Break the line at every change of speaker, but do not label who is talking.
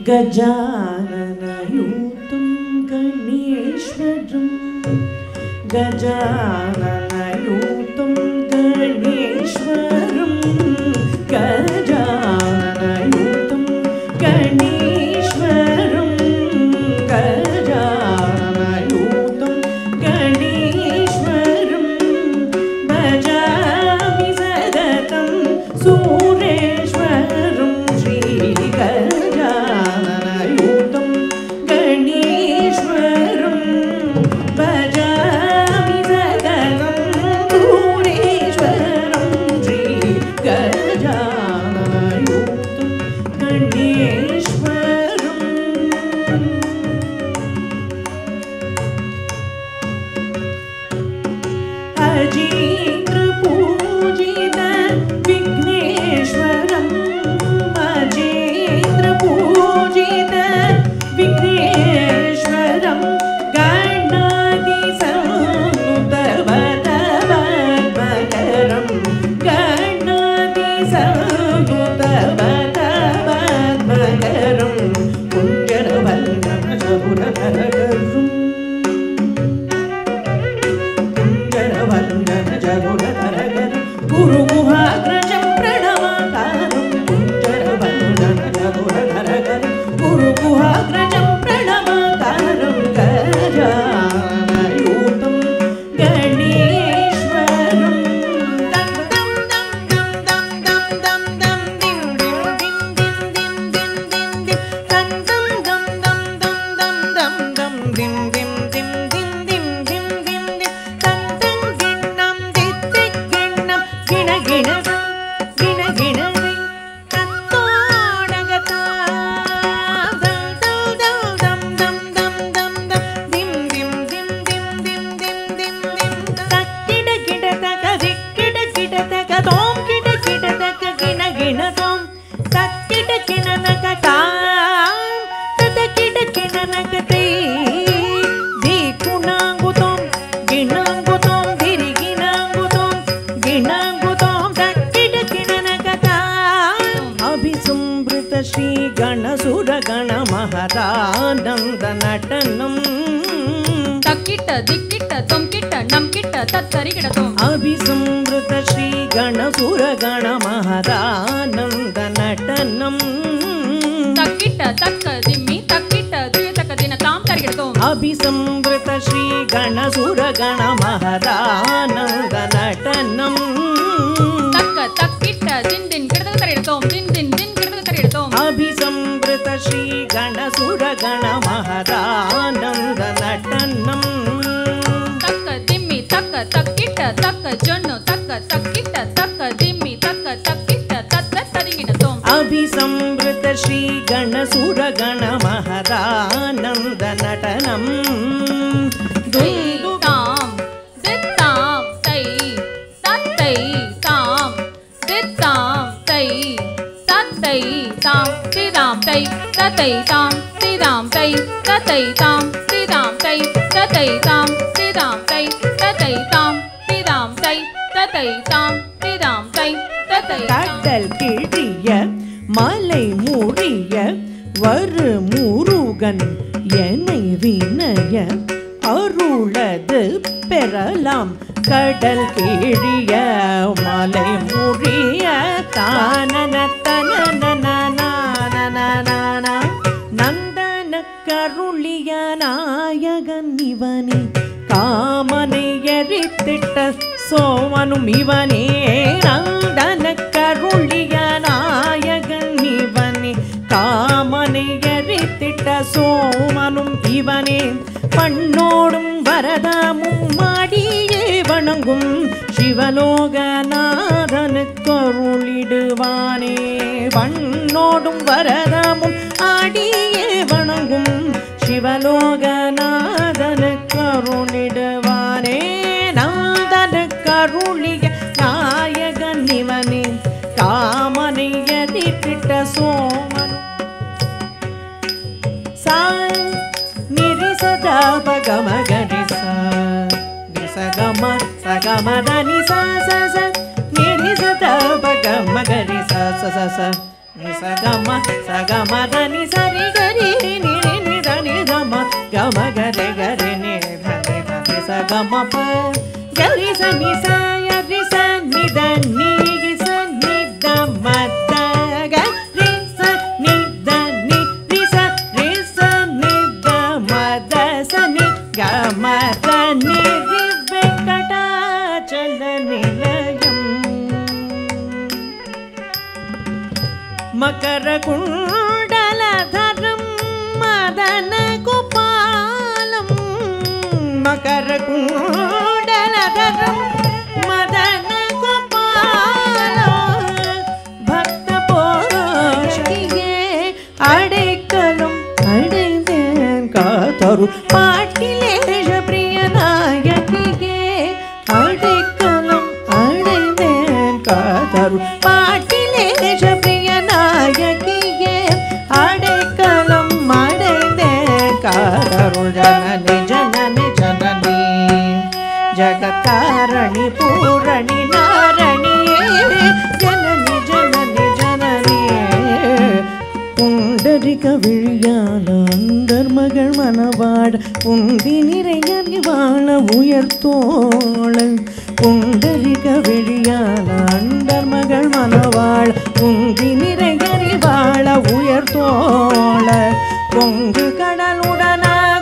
गजाननयूतं गणेश्वरं गजाननयूतं गणेश्वरं गजाननयूतं गणेश्वरं गजाननयूतं गणेश्वरं भजामि सततं सुरेश्वरं श्री गजाननयूतं गणेश्वरं भजामि सततं सुरेश्वरं श्री गजाननयूतं गणेश्वरं अजेन्द्रपूजित विघ्नेश्वरं अजेन्द्रपूजित विघ्नेश्वरं गणाधिसंयुतवदवद्मकरं गणाधिसंयुतवदवद्मकरं कुञ्जरवल्लभचतुरधरगरुं कुञ्जरवल्लभचतुरधरगरुं गुरुगुहाग्रजं प्रणमाकारं कुञ्जरवल्लभचतुरधरगरुं गुरुगुहाग्रजं प्रणमाकारं गजाननयूतं गणेश्वरं श्री गणसुरगण महदानन्दनटनं
तक्किट दिक्किट तोंकिट नम्किट तत्तरिकिटतों
अभिसंवृत श्री गणसुरगण महदानन्दनटनं
तक्किट तक्क दिम्मि तक्किट द्वितक दिन तां तरिकिटतों
अभिसंवृत श्री गणसुरगण महदानन्दनटनं
तक्क तक्किट दिन दिन किडतक तरिकिटतों दिन दिन किडतक तरिकिटतों
अभिसंवृत श्री गणसुरगण महदानन्दनटनं
तक्क दिम्मि तक्क तक्किट तक्क जोन्नु तक्क तक्किट तक्क दिम्मि तक्क तक्किट तत्त तरिकिटतों
अभिसंवृत श्री गणसुरगण महदानन्दनटनं
तां दित्तां तै तत्तै तां दित्तां तै तत्तै तां तिदां तै तत्तै तां तिदां तै तत्तै तां तिदां तै तत्तै तां तिदां तै तत्तै तां तिदां तै तत्तै तां तिदां तै तत्तै
கடல் கிழிய மலை மூடிய வரு முருகன் என்னை வினய அருளது பெறலாம் கடல் கிழிய மலை மூடிய தானன தனன நந்தன கருளிய நாயகன் இவனே காமனை எரித்திட்ட சோமனும் இவனே நந்தன கருளிய நாயகன் இவனே காமனை எரித்திட்ட சோமனும் இவனே பண்ணோடும் வரதமும் மாடியே வணங்கும் சிவலோகநாதனுக்கு அருளிடுவானே பண்ணோடும் வரதமும் ஆடியே வணங்கும் சிவலோகநாதனுக்கு அருளிடுவானே நாதனுக்கு அருளிய நாயகன் இவனே காமனை எதிர்த்திட்ட சோமன் சா நிரிசதா பகமகரிசா நிசகம சகமதனி சா ச ச நிரிசதா பகமகரிசா ச ச ச நிசகம சகமதனி சரிக மப கரி சனி சரி சனி தனி சனி தமத கரி சனி தனி ரிச ரிசனி தமத சனி கமத நிரி வெங்கடாச்சல நிலையம் மகர குண்டலதரம் மதன கோபாலம் மகர குண்டலதரம் மதன கோபாலம் பக்த போஷியே அடைக்கலம் அடைந்தேன் காத்தரு பாட்டிலேஷ பிரிய நாயகியே அடைக்கலம் அடைந்தேன் காத்தரு பாட்டிலேஷ பிரிய நாயகியே அடைக்கலம் அடைந்தேன் காத்தருள் ஜனனி ஜனனி ஜனனி ஜகத்காரணி பூரணி நாரணியே ஜனனி ஜனனி ஜனனியே புண்டரிக விழியால அந்தர் மகள் மணவாட புந்தி நிறையறிவாள உயர்த்தோள புண்டரிக விழியால அந்தர் மகள் மணவாள புந்தி நிறையறிவாள உயர்த்தோள பொங்கு கடலுடனாக